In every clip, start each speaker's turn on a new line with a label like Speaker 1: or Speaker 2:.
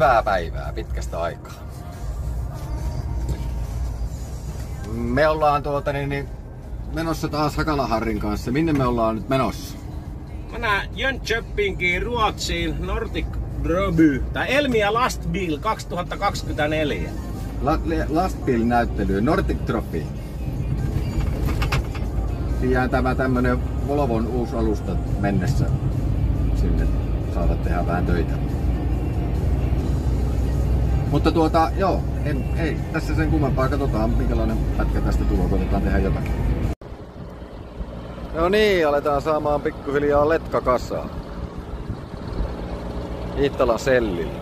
Speaker 1: Hyvää päivää pitkästä aikaa. Me ollaan menossa taas Hakala-Harrin kanssa. Minne me ollaan nyt menossa?
Speaker 2: Mä Jönköpingiin Ruotsiin Nordic Derby tai Elmia Lastbil 2024.
Speaker 1: Lastbil-näyttely, Nordic Trophy. Pian tämä tämmönen Volvon uusi alusta mennessä sinne saavat tehdä vähän töitä. Mutta joo, ei tässä sen kummempaa. Katsotaan minkälainen pätkä tästä tulee, koitetaan tehdä jotakin. No niin, aletaan saamaan pikkuhiljaa letka kasaan. Iittalan sellillä.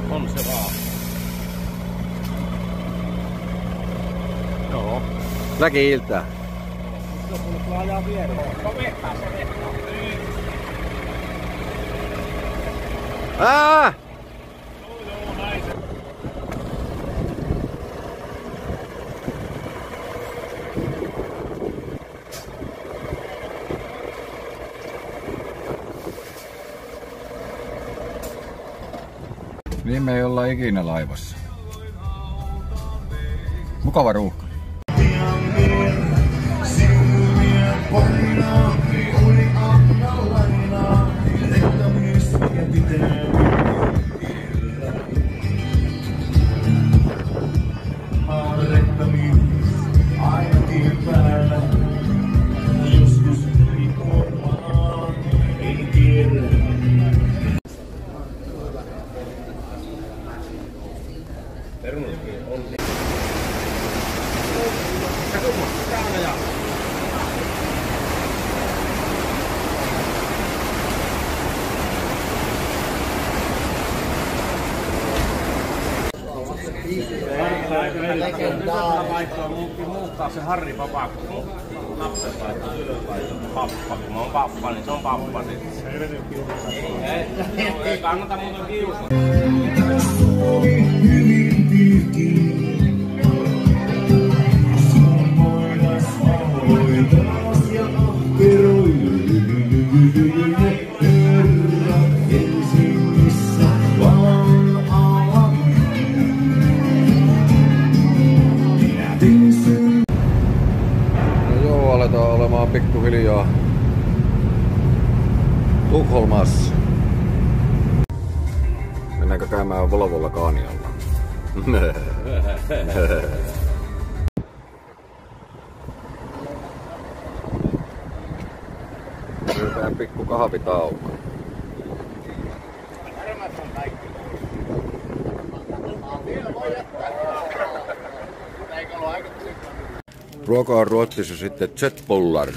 Speaker 2: On se vaan.
Speaker 1: Joo. Läki iltää.
Speaker 2: Joku ajaa viereen. No vetää se vetää.
Speaker 1: Ää!
Speaker 2: Joo, näin se.
Speaker 1: Niin me ei olla ikinä laivassa. Mukava ruuhka.
Speaker 2: Muuttaa se Harri vapaaksi, kun lapset laittaa ylös pappa. Kun mä oon pappa, niin se on pappa sitten. Ei kannata muuta kiusaa. Aletaan olemaan pikkuhiljaa Tukholmassa. Mennäänkö käymään Volvolla Kaanialla? Pidetään pikku kahvitauko. Ruoka on Ruotsissa sitten köttbullar.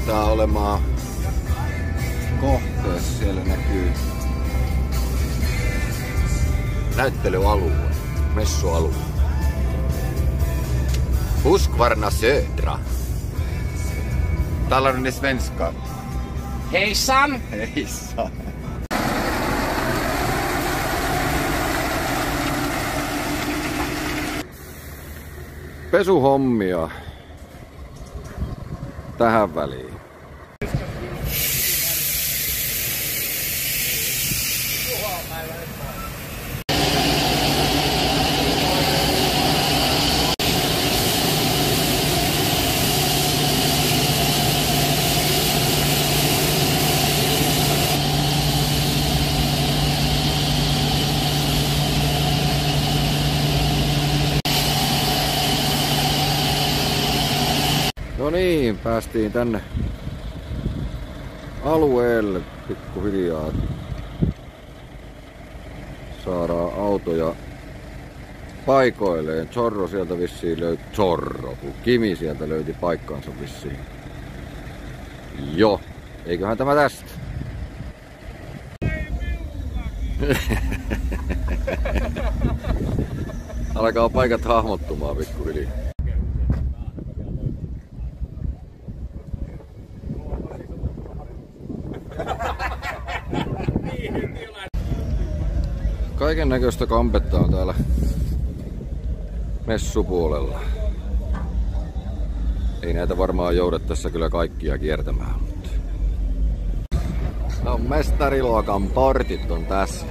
Speaker 2: Tää olemaan kohteessa, siellä näkyy näyttelyalue, messualue. Husqvarna Södra. Talar ni svenska? Hejsan!
Speaker 1: Hejsan! Pesuhommia tähän väliin. No niin, päästiin tänne alueelle pikkuhiljaa. Saadaan autoja paikoilleen. Zorro sieltä vissiin löytyi. Zorro, kun Kimi sieltä löyti paikkaansa vissiin. Jo, eiköhän tämä tästä. Alkaa paikat hahmottumaan pikkuhiljaa. Kaiken näköistä kampetta on täällä messupuolella. Ei näitä varmaan jouda tässä kyllä kaikkia kiertämään. Mutta... no, mestariluokan portit on tässä.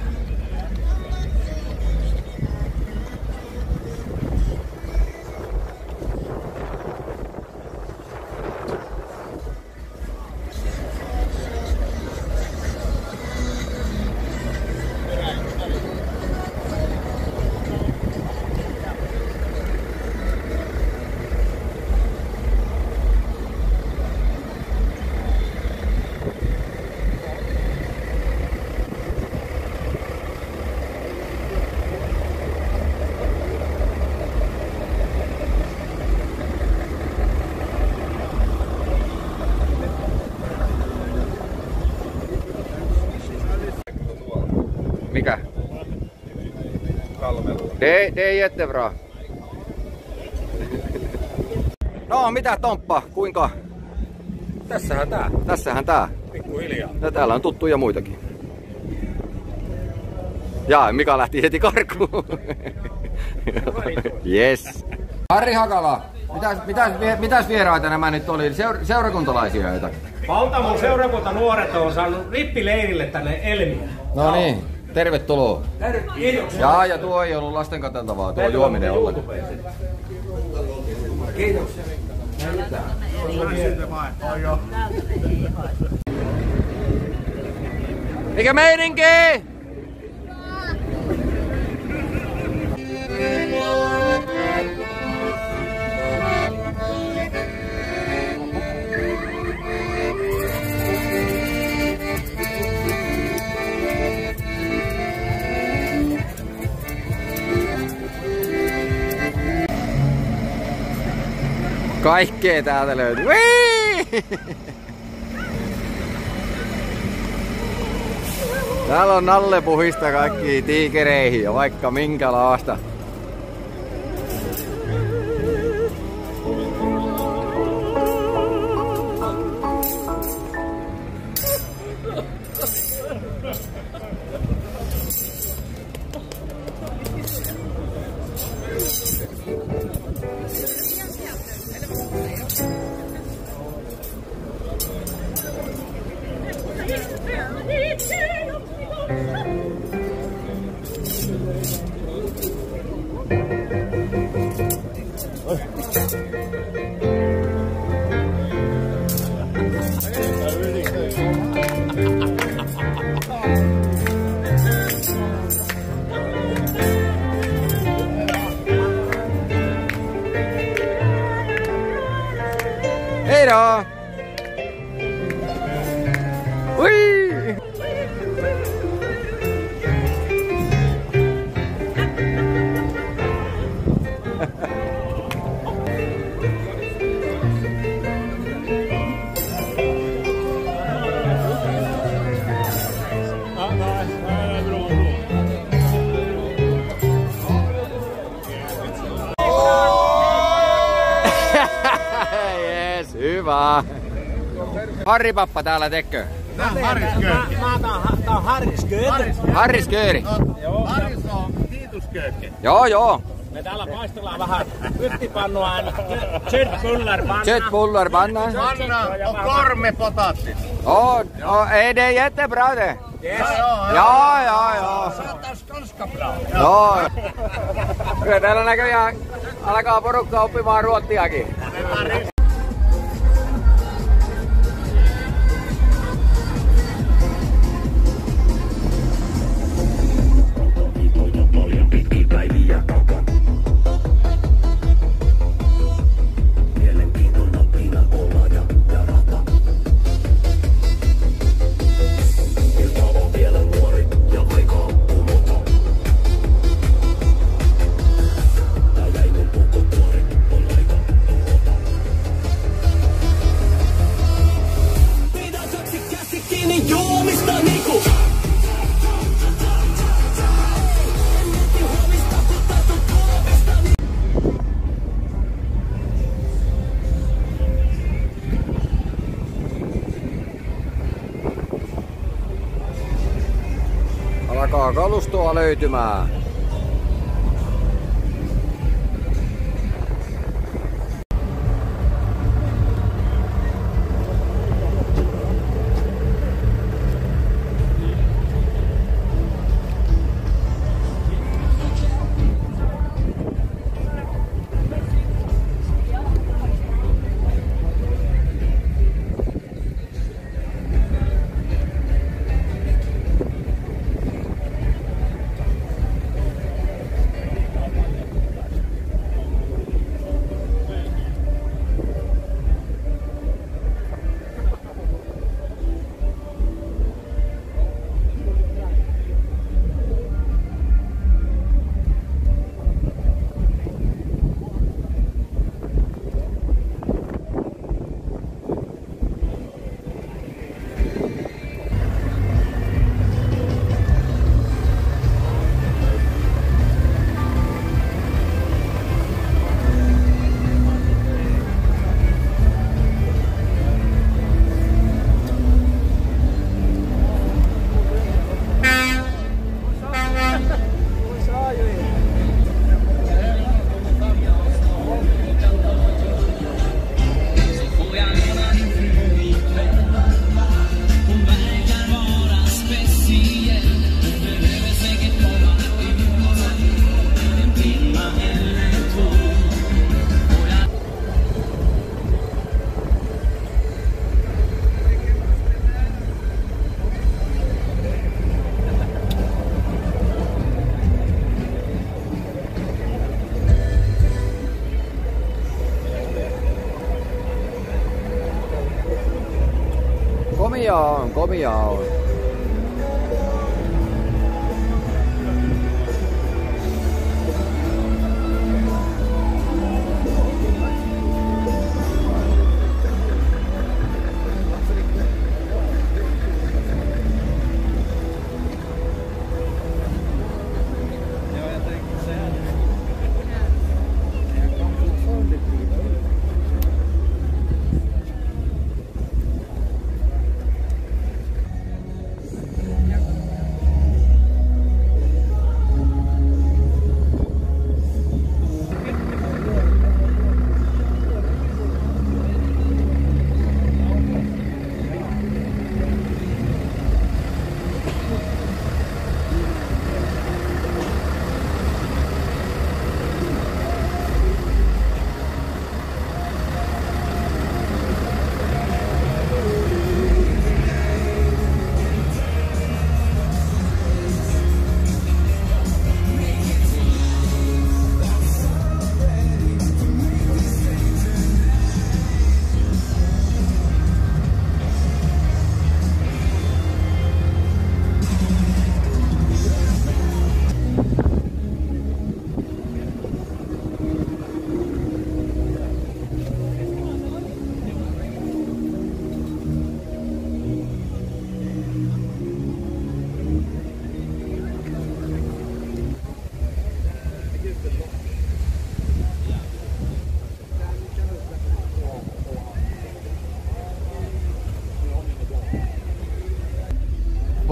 Speaker 1: Mikä? Kalmella. Det är jättebra. No, mitä Tomppa? Kuinka?
Speaker 2: Tässähän tää.
Speaker 1: Tässähän tää.
Speaker 2: Pikkuhiljaa.
Speaker 1: Ja täällä on tuttuja muitakin. Ja Mika lähti heti karkuun. Yes. Harri Hakala, mitäs vieraita nämä nyt oli? Seurakuntalaisia jotakin?
Speaker 2: Valtamon seurakuntanuoret on saanut rippileirille tänne Elmiä.
Speaker 1: No niin, tervetuloa.
Speaker 2: Kiitoksia.
Speaker 1: Ja tuo ei ollut lasten katseltavaa, tuo juominen ollenkaan.
Speaker 2: Kiitoksia.
Speaker 1: Mikä meininki? Kaikkea täältä löytyy. Täällä on nallepuhista kaikki tiikereihin ja vaikka minkälaista. Hej då! Ui! Yes, hyvä. Harri Pappa täällä tekee.
Speaker 2: Tää on Harris Kööri.
Speaker 1: Harris Kööri.
Speaker 2: Harris on kiitoskööri.
Speaker 1: Joo.
Speaker 2: Me täällä paistellaan vähän pyttipannua.
Speaker 1: Köttbullar-panna.
Speaker 2: Panna och korv potatis.
Speaker 1: Det är jättebra det.
Speaker 2: Yes.
Speaker 1: Ja.
Speaker 2: Saatais ganska bra.
Speaker 1: Joo. Kyllä täällä näköjään alkaa porukka oppimaan ruottiakin. kalustoa löytymään. Komia on.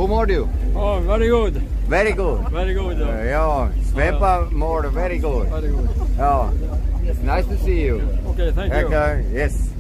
Speaker 1: Who mowed you?
Speaker 3: Oh, very good.
Speaker 1: Very good.
Speaker 3: Very good.
Speaker 1: Yeah, Svepa mowed very good.
Speaker 3: Very good.
Speaker 1: Yeah, it's nice to see you.
Speaker 3: Okay, thank you.
Speaker 1: Okay, yes.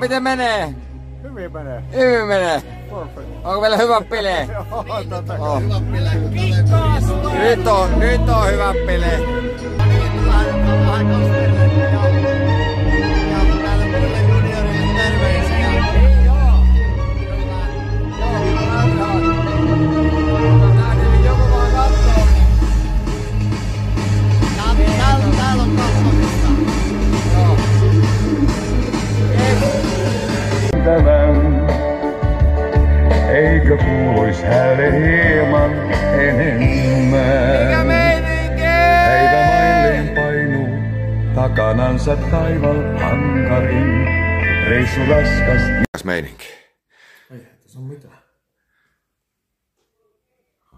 Speaker 1: Miten menee?
Speaker 3: Hyvin menee.
Speaker 1: Hyvin menee.
Speaker 3: Perfect.
Speaker 1: Onko meillä hyvä bileet?
Speaker 3: Joo,
Speaker 1: Nyt on hyvä bileet. Joo.
Speaker 4: Kansa taival hankarin, reissu raskas.
Speaker 1: Mikäs meininki?
Speaker 5: Ei tässä on mitään.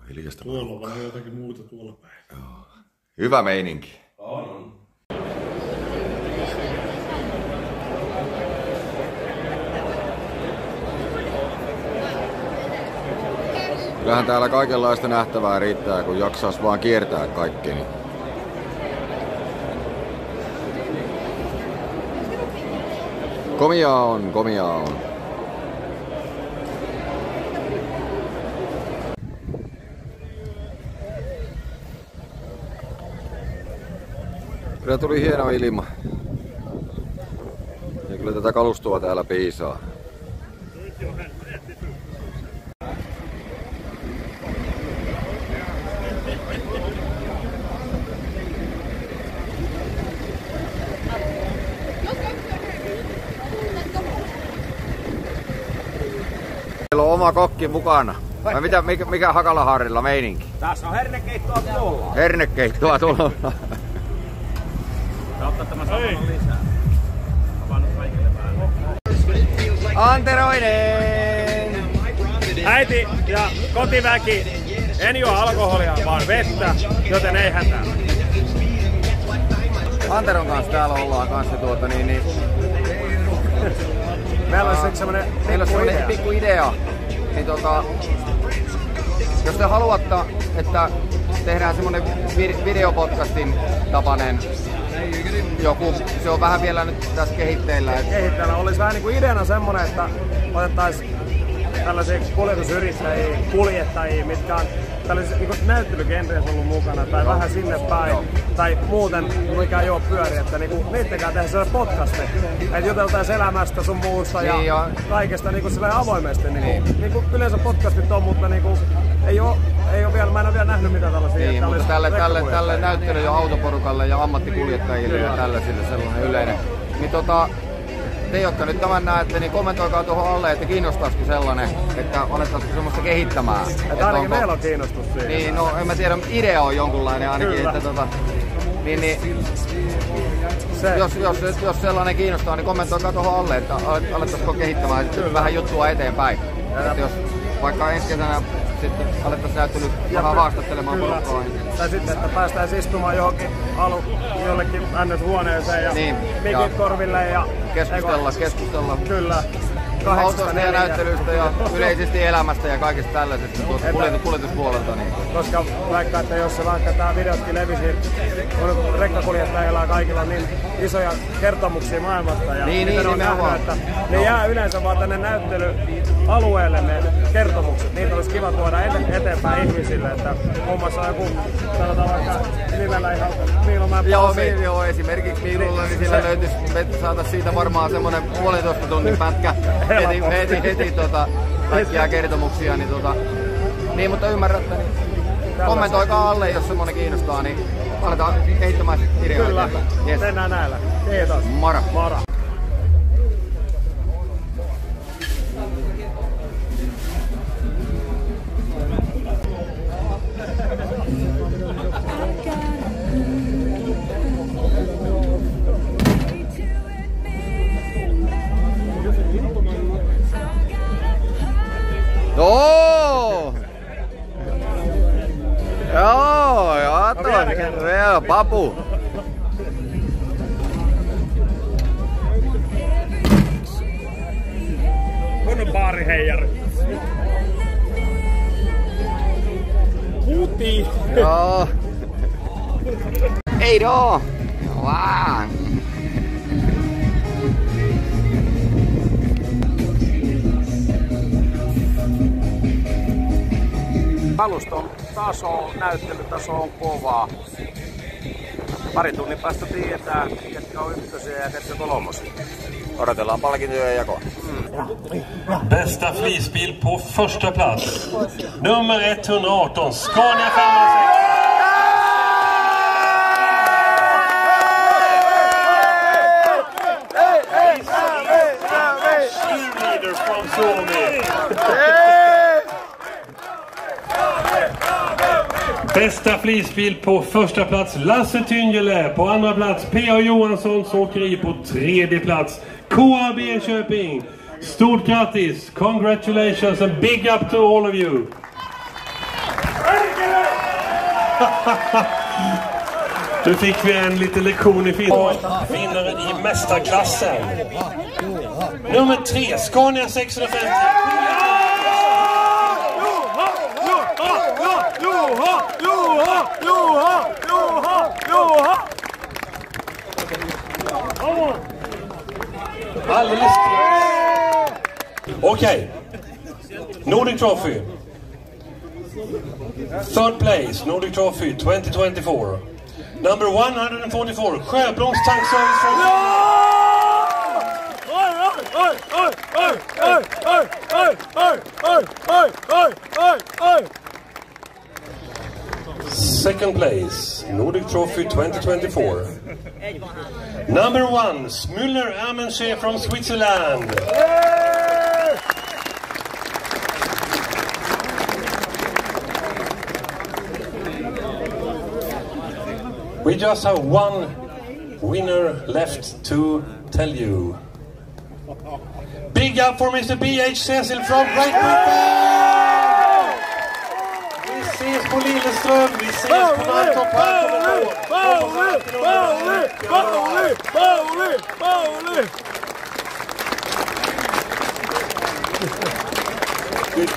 Speaker 1: Hiljasta.
Speaker 5: Tuolla on vaan jotakin muuta tuolla päin.
Speaker 1: Joo. Hyvä meininki.
Speaker 2: On.
Speaker 1: Kyllähän täällä kaikenlaista nähtävää riittää, kun jaksaisi vaan kiertää kaikki. Niin. Komiaa on, komiaa on. Kyllä tuli hieno ilma. Ja kyllä tätä kalustoa täällä piisaa. Meillä on oma kokki mukana. Vai mikä Hakala-Harrilla meininki?
Speaker 2: Tässä on hernekeittoa tuolla.
Speaker 1: Hernekeittoa tuolla.
Speaker 2: Ottaa tämä samalla lisää. Avannut kaikille vähän.
Speaker 1: Anteroinen!
Speaker 3: Äiti ja kotiväki, en juo alkoholia, vaan vettä, joten ei hätää.
Speaker 1: Anteron kanssa täällä ollaan kanssa
Speaker 3: Meillä on semmonen
Speaker 1: pikku idea. Niin jos te haluatte, että tehdään semmonen videopodcastin tapainen joku, se on vähän vielä nyt tässä kehitteillä.
Speaker 3: Kehitteillä olisi vähän niinku ideana semmonen, että otettaisiin tällaisia kuljetusyrittäjiä, kuljettajia, mitkä on tällaisissa niinku näyttelykenreissä ollut mukana tai vähän sinne päin. Tai muuten, mikä ei oo pyöri, että niinku niittenkään tehdä sellainen podcaste. Että juteltaisiin elämästä sun muusta
Speaker 1: niin
Speaker 3: ja kaikesta niinku avoimesti. Niinku yleensä podcastit on, mutta niinku ei oo vielä, mä en oo vielä nähnyt mitään tällaisia.
Speaker 1: Niin, mutta tälle näyttely- ja autoporukalle ja ammattikuljettajille ja tällaisille sellainen yleinen. Niin te, jotka nyt tämän näette, niin kommentoikaa tuohon alle, että kiinnostaisiko sellainen, että alettaisiko semmoista kehittämään.
Speaker 3: Että ainakin meillä on kiinnostus siihen.
Speaker 1: Niin, no en mä tiedä, idea on jonkunlainen ainakin,
Speaker 3: kyllä.
Speaker 1: Että jos sellainen kiinnostaa, niin kommentoikaa tuohon alle, että alettaisiko kehittämään vähän juttua eteenpäin. Että jos vaikka ensi kesänä sitten alettaisiin näyttelyt vähän haastattelemaan porukkaa.
Speaker 3: Tai sitten, että päästään istumaan johonkin jollekin NS-huoneeseen ja
Speaker 1: niin,
Speaker 3: mikit korville ja
Speaker 1: keskustella.
Speaker 3: Kyllä.
Speaker 1: Autosta ja näyttelystä ja yleisesti elämästä ja kaikesta tällaisesta kuljetuspuolelta. Niin.
Speaker 3: Koska vaikka, että jos se vaikka tää videotkin levisi, on rekkakuljettajilla ja kaikilla niin isoja kertomuksia maailmasta ja
Speaker 1: niin,
Speaker 3: on nähnyt, että ne jää yleensä vaan tänne näyttelyalueelle ne kertomukset. Niitä olisi kiva tuoda eteenpäin ihmisille, että muun muassa joku, sanotaan vaikka nimellä ihan Miilomäen Pasi.
Speaker 1: Joo, esimerkiksi Miilulla, niin sillä löytyisi, saataisiin siitä varmaan semmonen 1,5 tunnin pätkä heti kaikkia kertomuksia. Niin, mutta ymmärrätte, niin kommentoikaa alle, jos semmonen kiinnostaa, niin aletaan kehittämään ideoita.
Speaker 3: Kyllä,
Speaker 1: yes.
Speaker 3: Mennään näillä. Kiitos.
Speaker 1: Moro.
Speaker 3: Moro.
Speaker 1: Joo, papu.
Speaker 3: Kunnon baariheijari. Puti.
Speaker 1: Joo. Hej då! Wow.
Speaker 2: Kaluston taso, näyttelytaso on kovaa. Pari tunnin päästä tiedetään, ketkä on ykkösiä ja ketkä kolmosia.
Speaker 1: Odotellaan palkintojen jakoa.
Speaker 6: Bästa flisbil på första plats. Nummer 118, Scania 506. Cheerleader from Suomi. Bästa Bästa flisbil på första plats Lasse Tyngele. På andra plats P.A. Johanssons åkeri. På tredje plats KAB Enköping. Stort grattis, congratulations and big up to all of you. Nu fick vi en liten lektion i film. Vinnaren i mästarklassen. Nummer 3, Scania 650. Alldeles. Okej. Nordic Trophy. Third place, Nordic Trophy 2024. Number 144, Sjöbloms Tankservice from Second place, Nordic Trophy 2024. Number 1, Müller Amensche from Switzerland. We just have one winner left to tell you. Big up for Mr. B.H. Cecil from Great Britain! Vi ses på Lilleström, vi ses på Mantorp.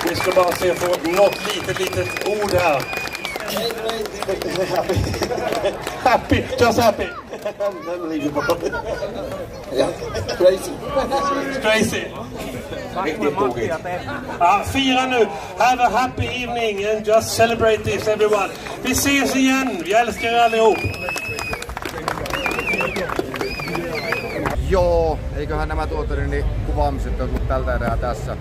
Speaker 6: Vi ska bara se på något litet ord här. Happy, just happy.
Speaker 7: Unbelievable. Yeah, crazy.
Speaker 6: Crazy. Riktigt tokigt. Ja, fira nu. Have a happy evening and just celebrate this everyone. Vi ses igen. Vi älskar er allihop.
Speaker 1: Joo, eiköhän nämä niin kuvaamiset ollut tältä erää tässä.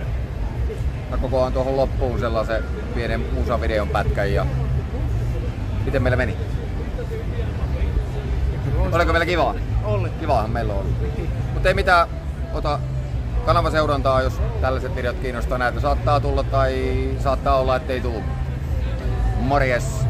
Speaker 1: Mä kokoan tuohon loppuun sellaisen pienen musavideon pätkän ja miten meillä meni? Oliko meillä kivaa? Oli. Kivaahan meillä on ollut. Mutta ei mitään, ota kanavaseurantaa, jos tällaiset videot kiinnostaa. Näitä saattaa tulla tai saattaa olla, ettei tule. Morjes!